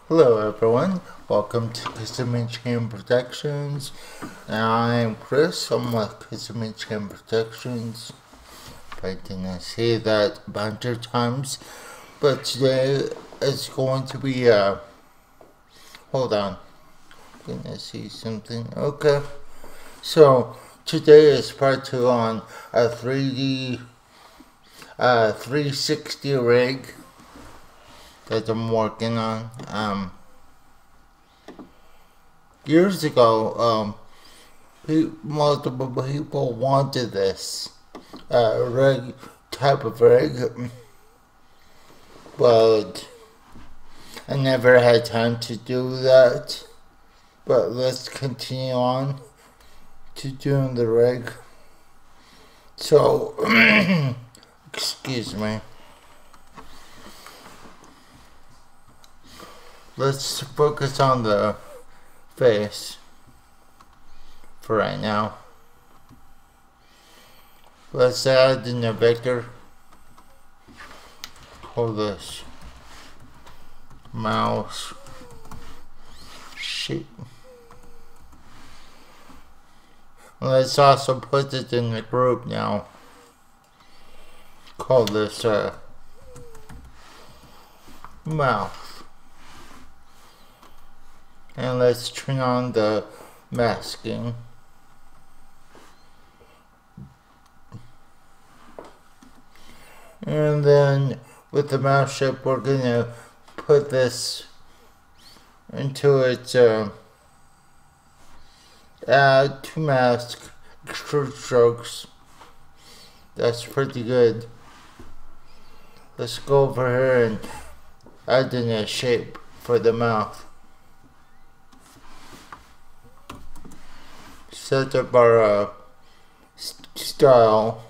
Hello everyone, welcome to Custom Chain Protections. I'm Chris, I'm with Custom Chain Protections. I didn't say that a bunch of times, but today is going to be hold on, I'm gonna see something. Okay, so today is part 2 on a 360 rig that I'm working on. Years ago, multiple people wanted this rig, type of rig, but I never had time to do that. But let's continue on to doing the rig. So, excuse me. Let's focus on the face for right now. Let's add in the vector. Hold this mouse shape. Let's also put it in the group now. Call this mouth. And let's turn on the masking. And then with the mouse shape, we're gonna put this into its add to mask extrude strokes. That's pretty good. Let's go over here and add in a shape for the mouth. Set up our style.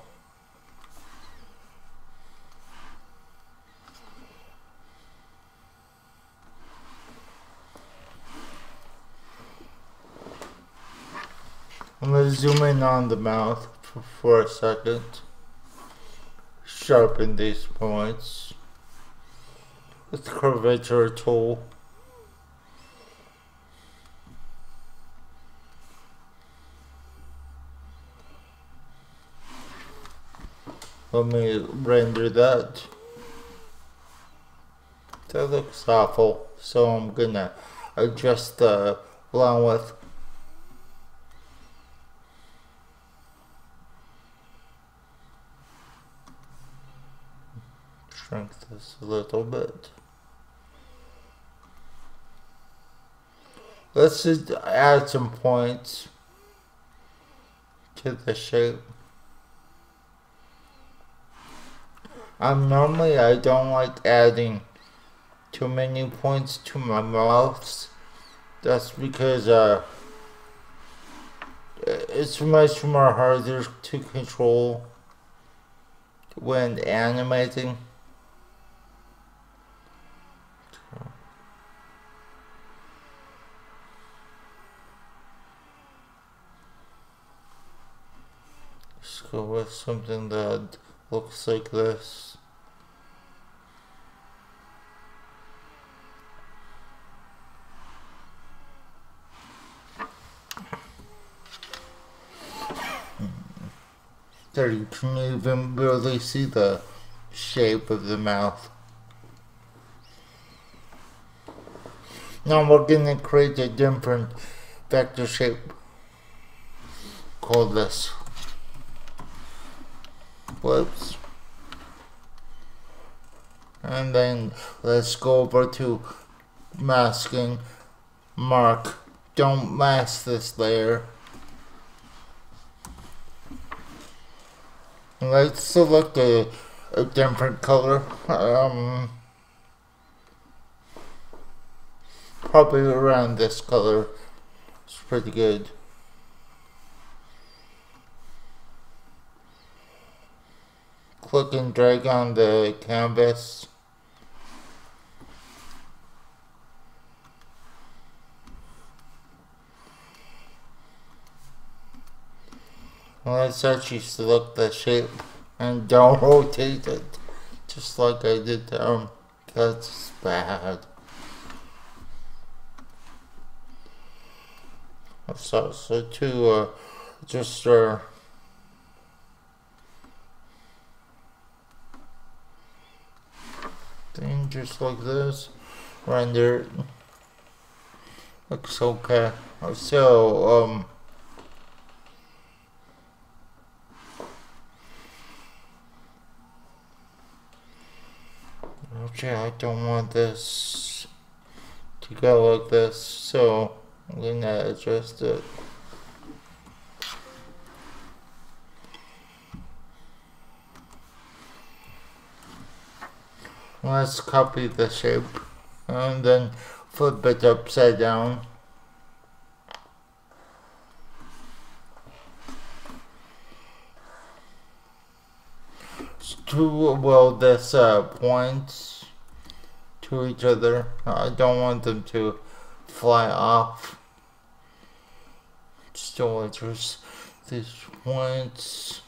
And let's zoom in on the mouth for a second. Sharpen these points with the curvature tool. Let me render that. That looks awful, so I'm gonna adjust the blend width. Shrink this a little bit. Let's just add some points to the shape. Normally I don't like adding too many points to my mouths. That's because it's much more harder to control when animating. Let's go with something that looks like this. There you can even barely see the shape of the mouth. Now we're gonna create a different vector shape. Call this. Whoops. And then let's go over to masking. Mark. Don't mask this layer. Let's select a different color. Probably around this color. It's pretty good. Click and drag on the canvas. Let's actually select the shape and don't rotate it, just like I did. That's bad. So to just thing just like this, render looks okay. So okay, I don't want this to go like this, so I'm gonna adjust it. Let's copy the shape and then flip it upside down. To weld this points to each other. I don't want them to fly off. So adjust these points.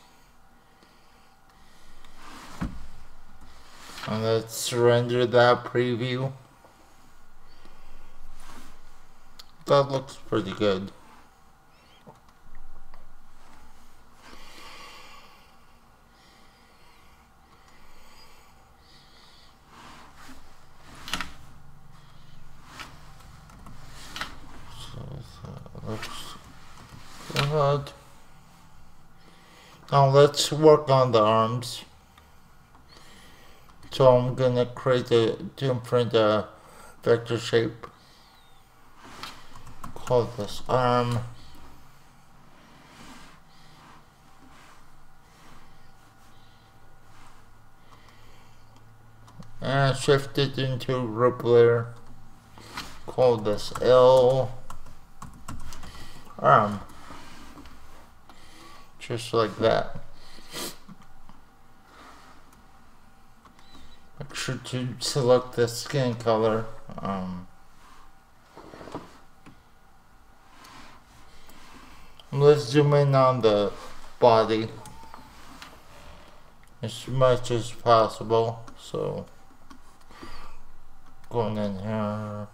And let's render that preview. That looks pretty good. So that looks good. Now let's work on the arms. So I'm gonna create a different vector shape. Call this arm. And shift it into group layer. Call this L arm. Just like that. Make sure to select the skin color. Let's zoom in on the body as much as possible. So going in here,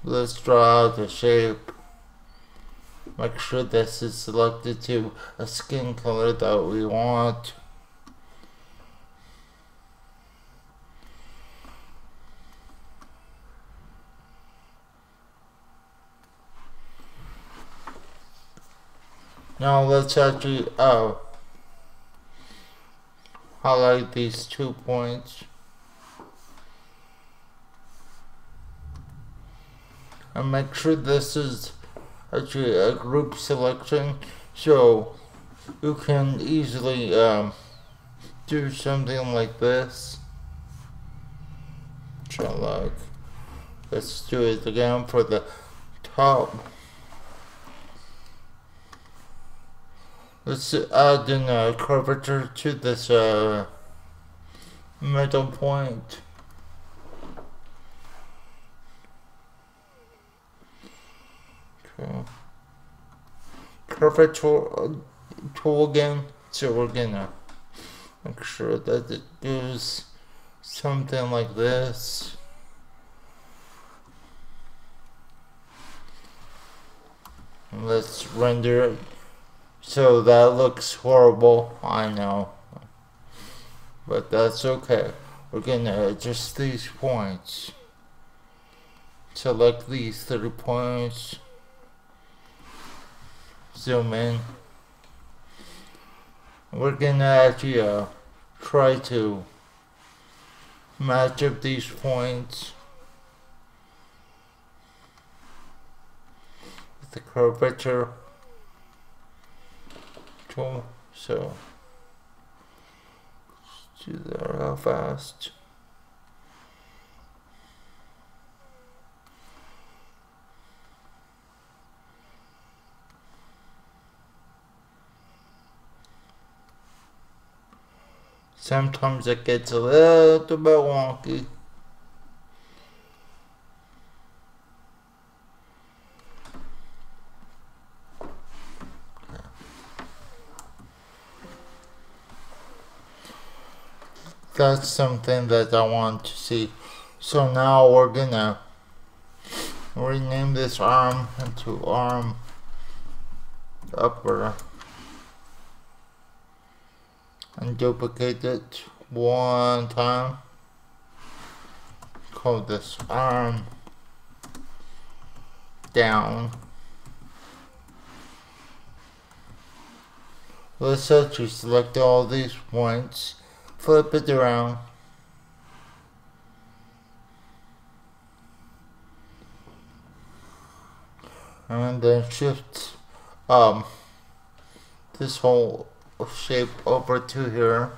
let's draw out the shape. Make sure this is selected to a skin color that we want. Now let's actually highlight these 2 points and make sure this is actually a group selection, so you can easily do something like this. So like, let's do it again for the top. Let's add in a curvature to this middle point. Okay. Curvature tool again. So we're gonna make sure that it goes something like this. And let's render it. So that looks horrible, I know, but that's okay. We're gonna adjust these points. Select these 3 points. Zoom in. We're gonna actually try to match up these points with the curvature. So let's do that real fast. Sometimes it gets a little bit wonky. That's something that I want to see. So now we're gonna rename this arm into arm upper and duplicate it one time. Call this arm down. Let's actually select all these points, flip it around, and then shift this whole shape over to here.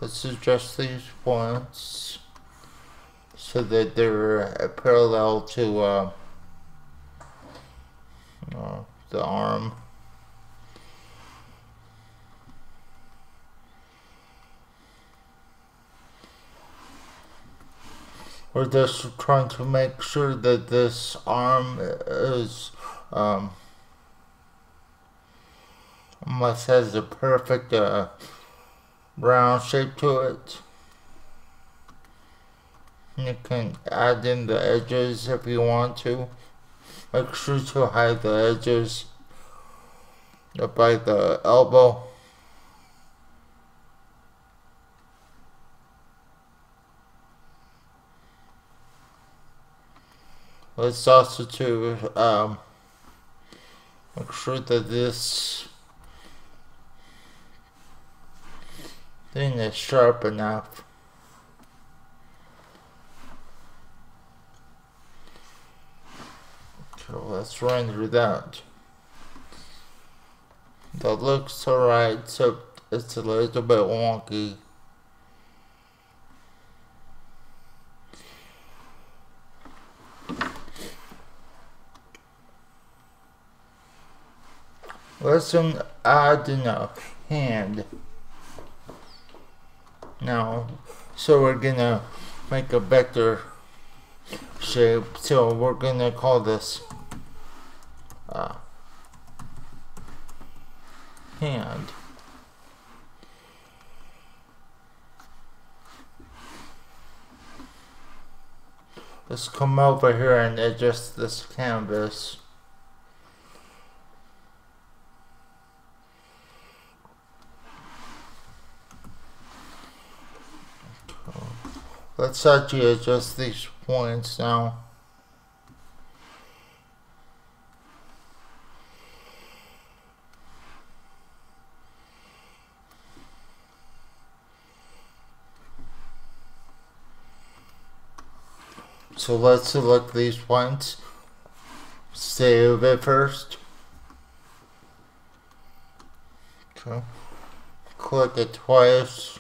Let's adjust these points so that they're parallel to the arm. We're just trying to make sure that this arm is almost has a perfect round shape to it. You can add in the edges if you want to. Make sure to hide the edges by the elbow. Let's also to make sure that this thing is sharp enough. So let's render that. That looks alright, except it's a little bit wonky. Let's add in a hand. Now, so we're gonna make a better shape. So we're gonna call this hand. Let's come over here and adjust this canvas. Let's actually adjust these points now. So let's select these points. Save it first. Okay. Click it twice.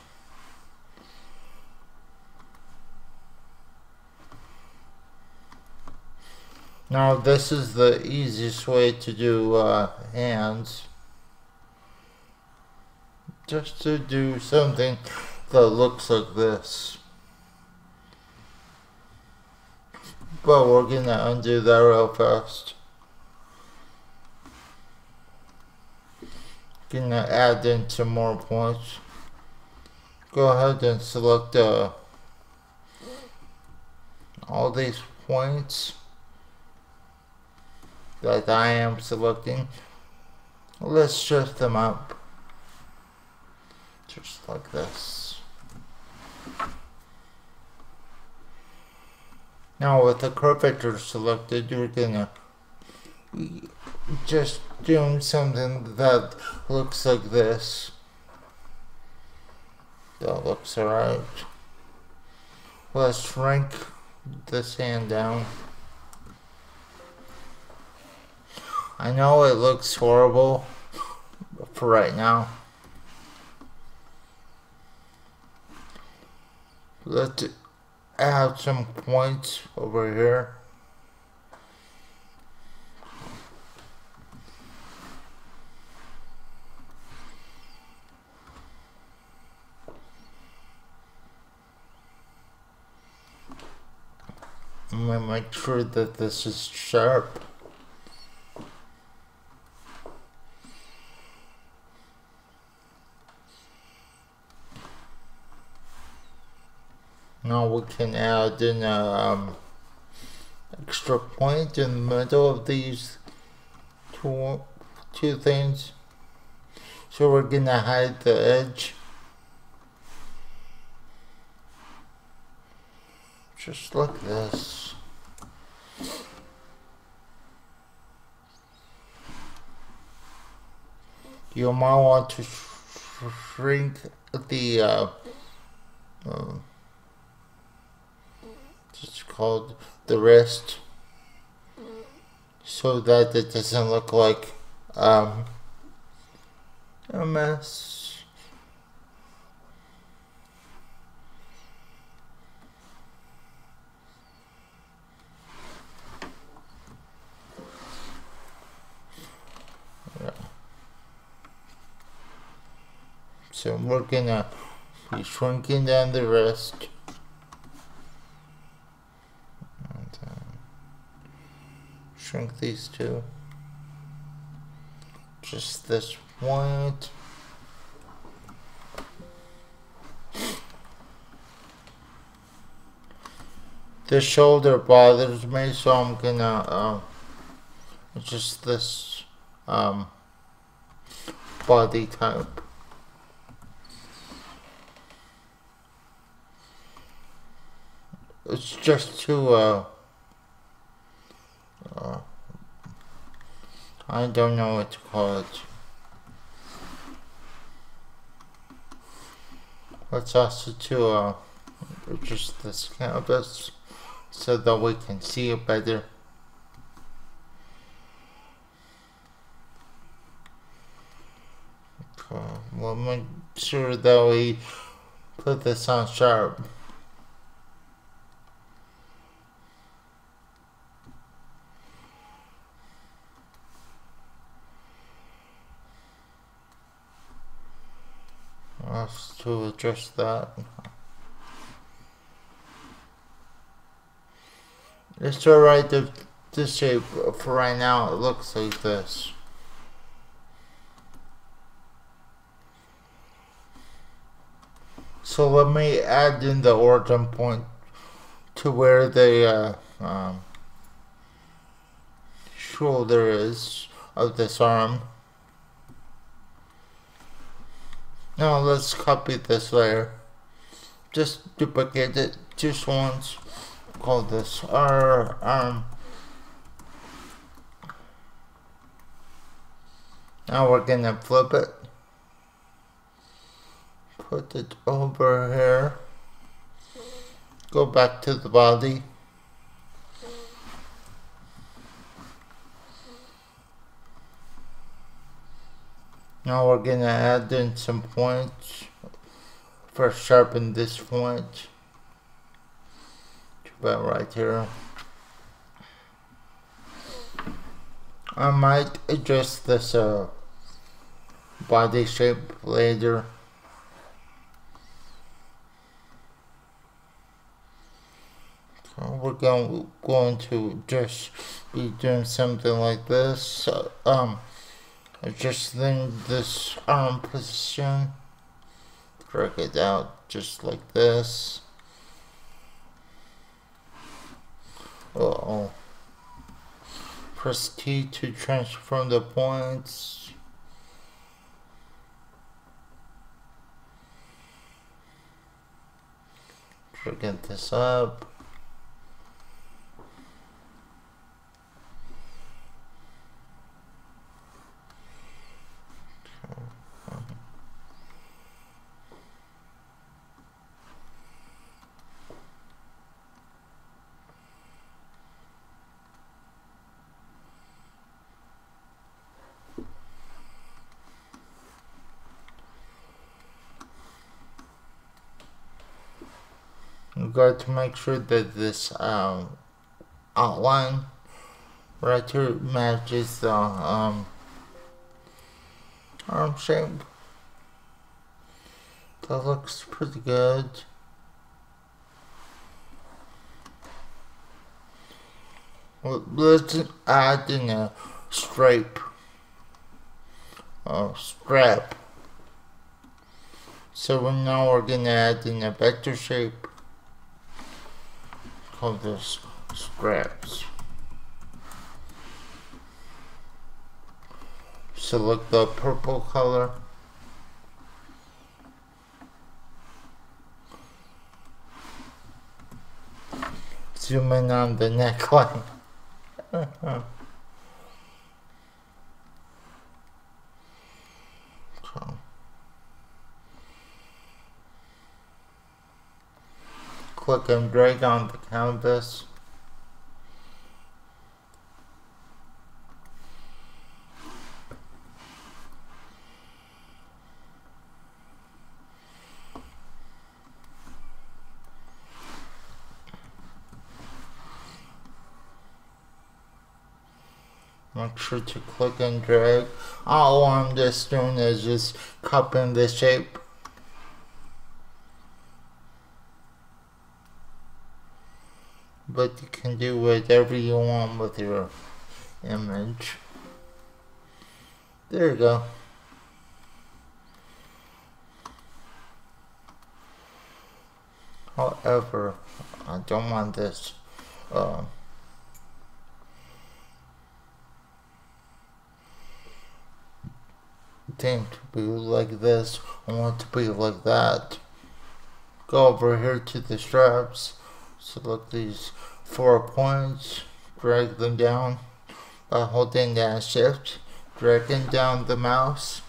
Now this is the easiest way to do hands. Just to do something that looks like this. But we're gonna undo that real fast. Gonna add in some more points. Go ahead and select all these points that I am selecting. Let's shift them up. Just like this. Now with the curvature selected, you're gonna just do something that looks like this. That looks alright. Let's shrink this hand down. I know it looks horrible for right now. Let's add some points over here. I'm gonna make sure that this is sharp. Now we can add in a extra point in the middle of these two things. So we're gonna hide the edge. Just like this. You might want to shrink the it's called the wrist, so that it doesn't look like a mess. Yeah. So we're gonna be shrinking down the wrist. Shrink these two. Just this point. The shoulder bothers me, so I'm gonna adjust this body type. It's just too I don't know what to call it. Let's also to adjust this canvas so that we can see it better. Okay, we'll make sure that we put this on sharp. To adjust that. It's alright if this shape for right now it looks like this. So let me add in the origin point to where the shoulder is of this arm. Now let's copy this layer. Just duplicate it just once. Call this our arm. Now we're gonna flip it. Put it over here. Go back to the body. Now we're gonna add in some points. First sharpen this point. About right here. I might adjust this body shape later. So we're going to just be doing something like this. Adjusting this arm position. Drag it out just like this. Uh-oh. Press T to transform the points. Drag this up. We've got to make sure that this outline right here matches the arm shape. That looks pretty good. Well, let's add in a strap. So now we're gonna add in a vector shape. call this straps. Select the purple color. Zoom in on the neckline. Click and drag on the canvas. Make sure to click and drag. All I'm just doing is just copying the shape. But you can do whatever you want with your image. There you go. However, I don't want this thing to be like this. I want it to be like that. Go over here to the straps. Select these 4 points. Drag them down by holding down shift. Dragging down the mouse.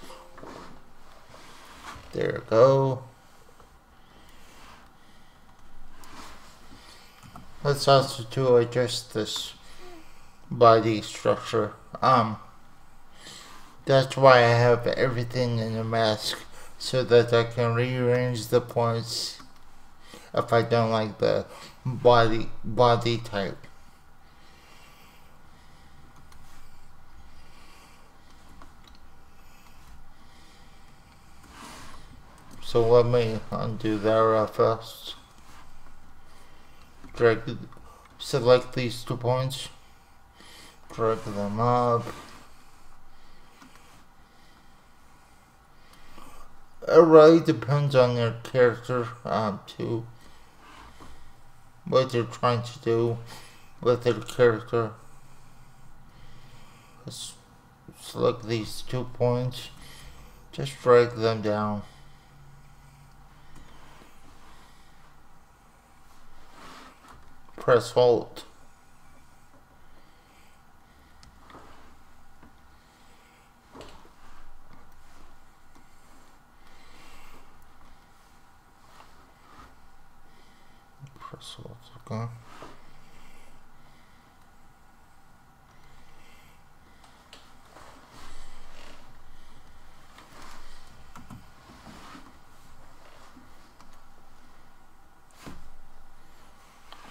There you go. Let's also to adjust this body structure. That's why I have everything in a mask, so that I can rearrange the points if I don't like the body type. So let me undo that real fast. Select these 2 points, drag them up. It really depends on your character, too. What you're trying to do with your character. Let's select these 2 points, just drag them down. Press hold. Press hold again.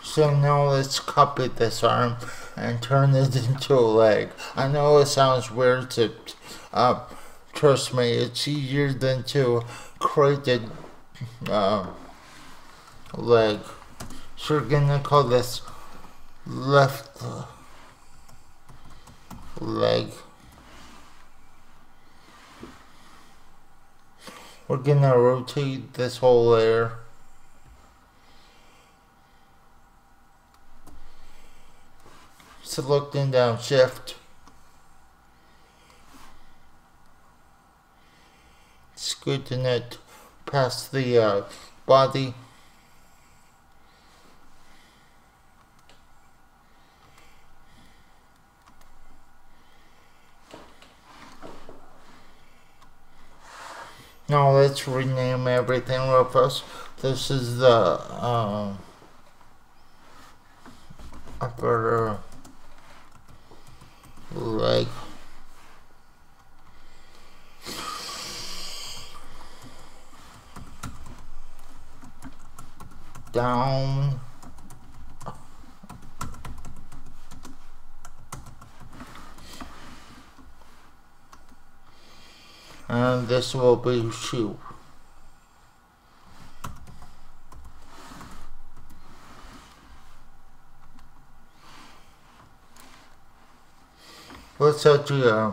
So now let's copy this arm and turn it into a leg. I know it sounds weird to, trust me, it's easier than to create a leg. So we're gonna call this left leg. We're gonna rotate this whole layer. Selecting down shift. Scooting it past the body. Now let's rename everything real fast. This is the upper leg. Down. And this will be shoe. Let's actually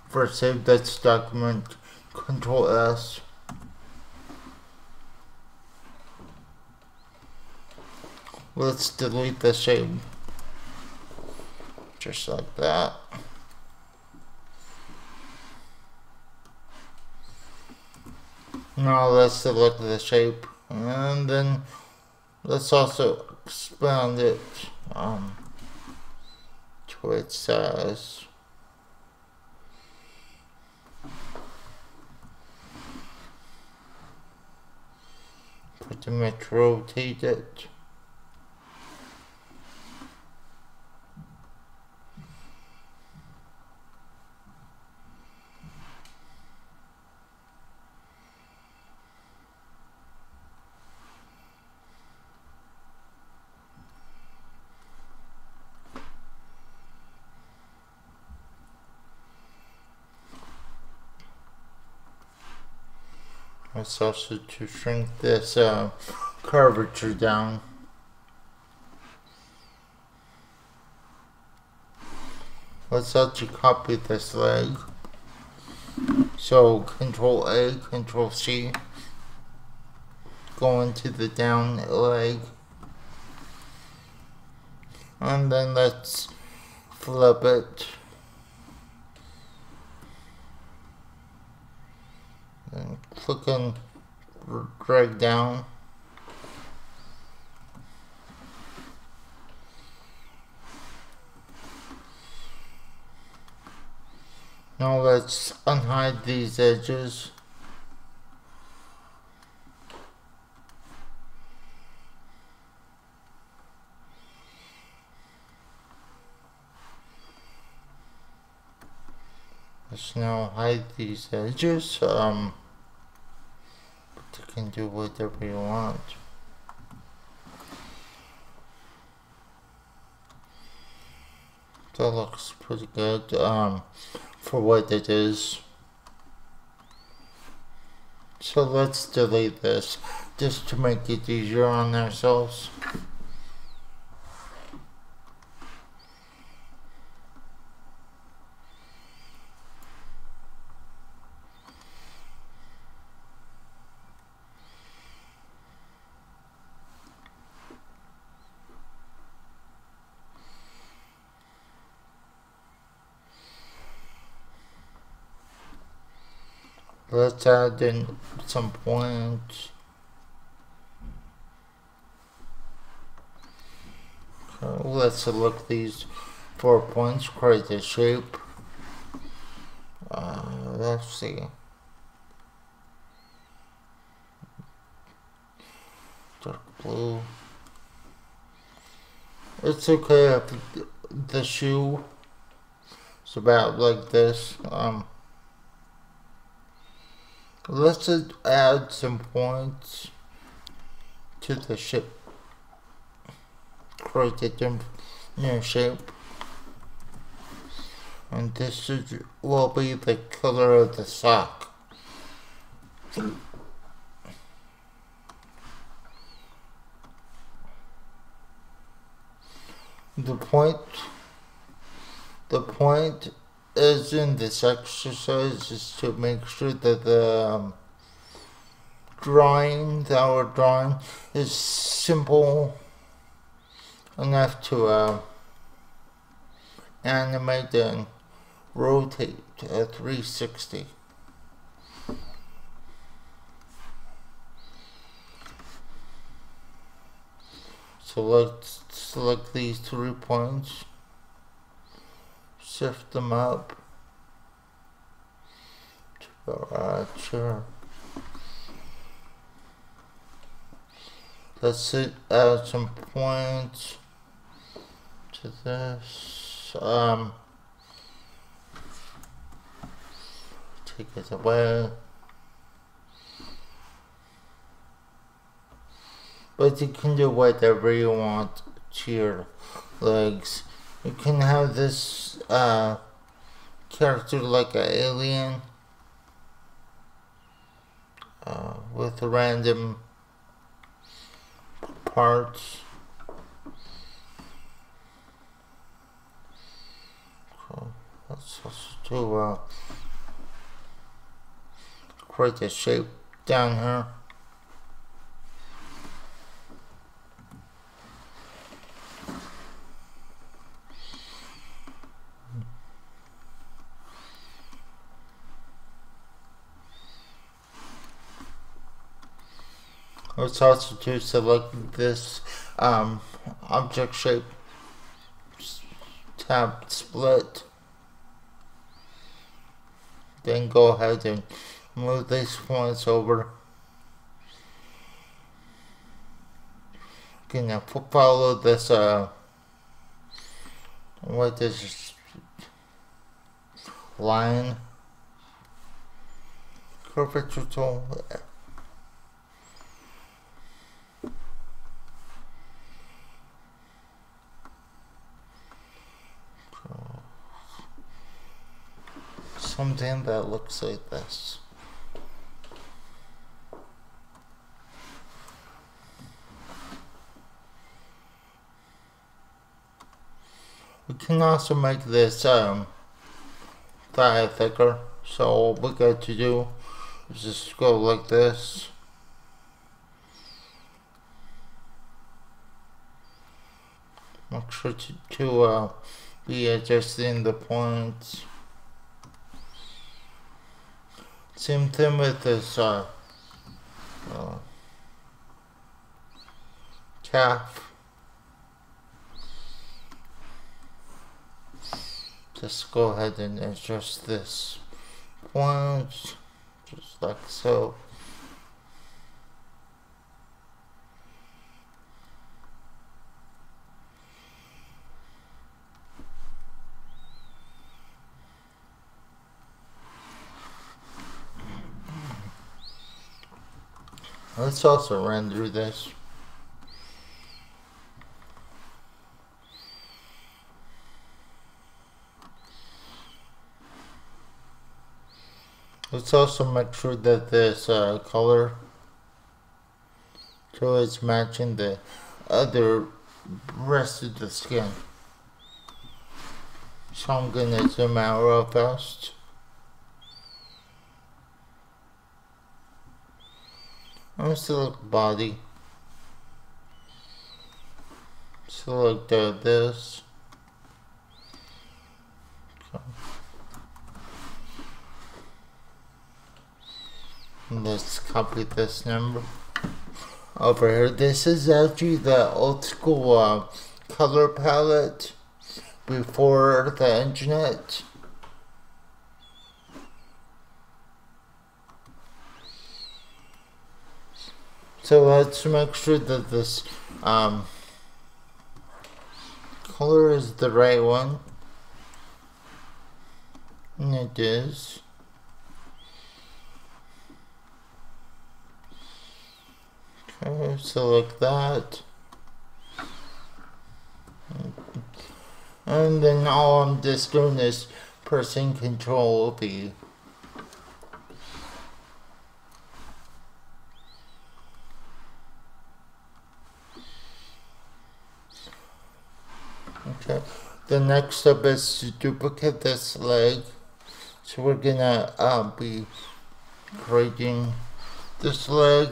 first save this document, Control S. Let's delete the shape. Just like that. Now let's select the shape, and then let's also expand it to its size. Pretty much rotate it. Let's also to shrink this curvature down. Let's actually copy this leg. So Control A, Control C, go into the down leg, and then let's flip it. And click and drag down. Now let's unhide these edges. Let's now hide these edges. But you can do whatever you want. That looks pretty good for what it is. So let's delete this just to make it easier on ourselves. Let's add in some points. Okay, let's select these 4 points, create a shape. Let's see. Dark blue. It's okay if the shoe is about like this. Let's add some points to the shape. Create a new shape. And this will be the color of the sock. The point is in this exercise is to make sure that the drawing that we're drawing is simple enough to animate and rotate at 360. So let's select these 3 points, shift them up to the right here. Let's add some points to this. Take it away. But you can do whatever you want to your legs. You can have this character like an alien with random parts. Okay, let's also do create a shape down here. Let's also to select this object shape tab split. Then go ahead and move these points over. Gonna follow this what is this line curvature tool. Something that looks like this. We can also make this thigh thicker. So what we got to do is just go like this. Make sure to be adjusting the points. Same thing with this calf. Just go ahead and adjust this point, just like so. Let's also render this. Let's also make sure that this color so it's matching the other rest of the skin. So I'm gonna zoom out real fast. I'm gonna select body. Select this. Okay. Let's copy this number over here. This is actually the old school color palette before the internet. So let's make sure that this color is the right one. And it is. Okay, select that. And then all I'm just doing is pressing Control V. Okay, the next step is to duplicate this leg. So we're gonna be creating this leg,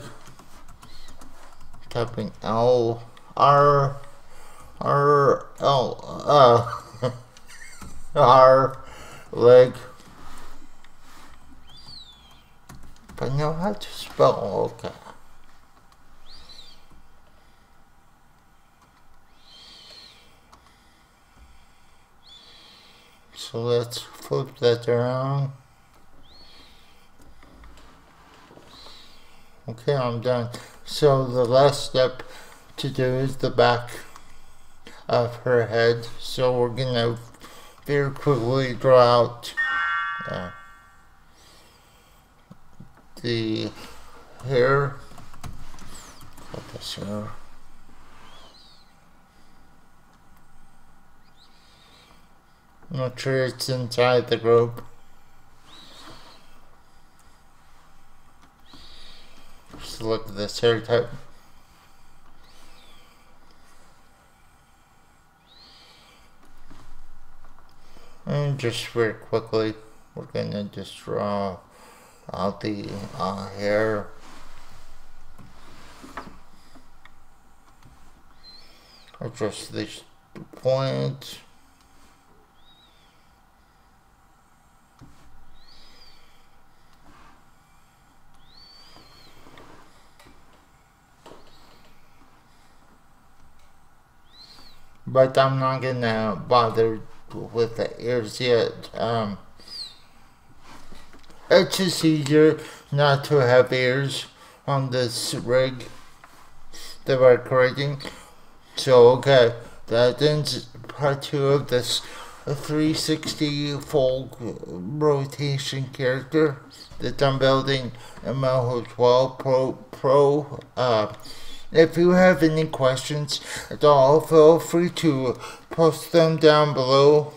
tapping L, R, L, R, leg. If I know how to spell, okay. So let's flip that around. Okay, I'm done. So the last step to do is the back of her head. So we're gonna very quickly draw out the hair. Put this here. Make sure it's inside the group. Select this hair type. And just very quickly, we're gonna just draw out the hair. Adjust this point. but I'm not gonna bother with the ears yet. It's just easier not to have ears on this rig that we're creating. So okay, that ends part 2 of this 360 full rotation character that I'm building in MOHO 12 Pro. If you have any questions at all, feel free to post them down below.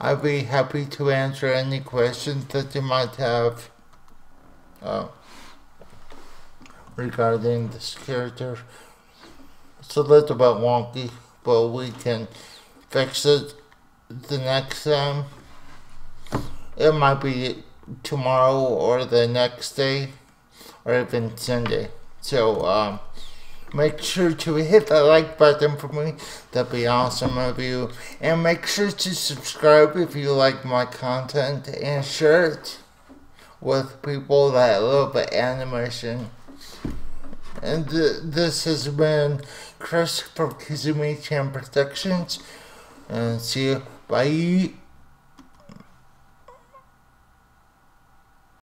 I'd be happy to answer any questions that you might have regarding this character. It's a little bit wonky, but we can fix it the next time. It might be tomorrow or the next day or even Sunday. So make sure to hit that like button for me. That'd be awesome of you. And make sure to subscribe if you like my content, and share it with people that love animation. And this has been Chris from Kizumi Chan Productions. And see you. Bye.